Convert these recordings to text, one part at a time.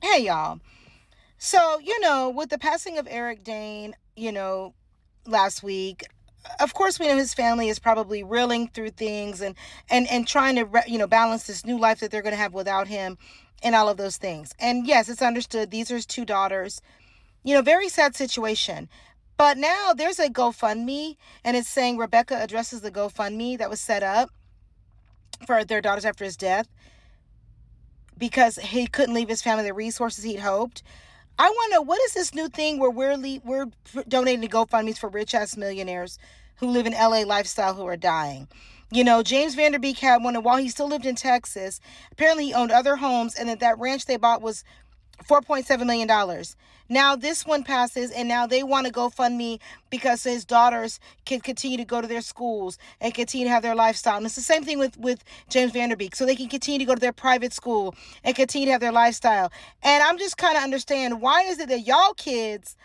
Hey, y'all. So, with the passing of Eric Dane, last week, of course, we know his family is probably reeling through things and trying to, balance this new life that they're going to have without him and all of those things. And yes, it's understood. These are his two daughters. Very sad situation. But now there's a GoFundMe, and it's saying Rebecca addresses the GoFundMe that was set up for their daughters after his death because he couldn't leave his family the resources he'd hoped. I want to know, what is this new thing where we're donating to GoFundMe's for rich ass millionaires who live in LA lifestyle who are dying. James Vanderbeek had one, and while he still lived in Texas, apparently he owned other homes, and that ranch they bought was $4.7 million. Now this one passes, and now they want to GoFundMe because his daughters can continue to go to their schools and continue to have their lifestyle. And it's the same thing with James Vanderbeek, so they can continue to go to their private school and continue to have their lifestyle. And I'm just kind of understand, why is it that y'all kids,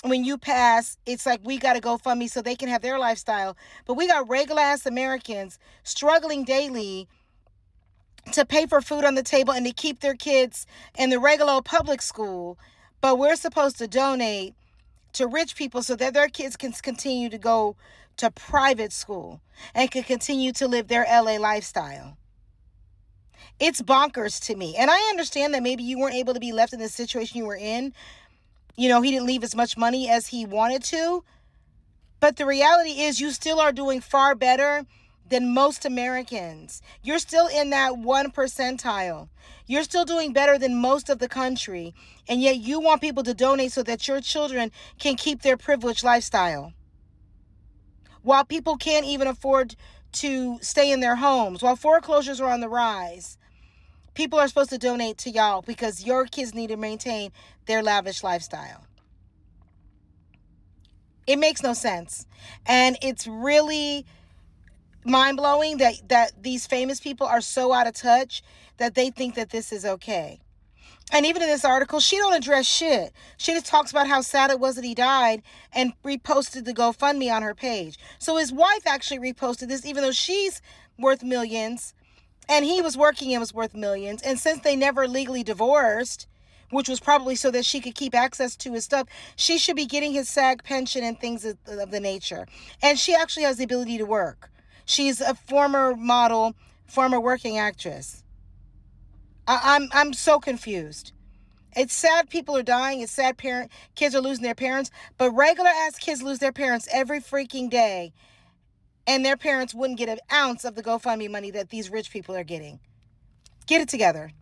when you pass, it's like we got to GoFundMe so they can have their lifestyle, but we got regular ass Americans struggling daily to pay for food on the table and to keep their kids in the regular public school, but we're supposed to donate to rich people so that their kids can continue to go to private school and can continue to live their LA lifestyle. It's bonkers to me. And I understand that maybe you weren't able to be left in the situation you were in. He didn't leave as much money as he wanted to. But the reality is, you still are doing far better than most Americans. You're still in that 1%. You're still doing better than most of the country. And yet you want people to donate so that your children can keep their privileged lifestyle. While people can't even afford to stay in their homes, while foreclosures are on the rise, people are supposed to donate to y'all because your kids need to maintain their lavish lifestyle. It makes no sense. And it's really mind-blowing that these famous people are so out of touch that they think that this is okay. And even in this article, she don't address shit. She just talks about how sad it was that he died and reposted the GoFundMe on her page. So his wife actually reposted this, even though she's worth millions and he was working and was worth millions. And since they never legally divorced, which was probably so that she could keep access to his stuff, she should be getting his SAG pension and things of the nature. And she actually has the ability to work. She's a former model, former working actress. I'm so confused. It's sad people are dying. It's sad kids are losing their parents. But regular ass kids lose their parents every freaking day. And their parents wouldn't get an ounce of the GoFundMe money that these rich people are getting. Get it together.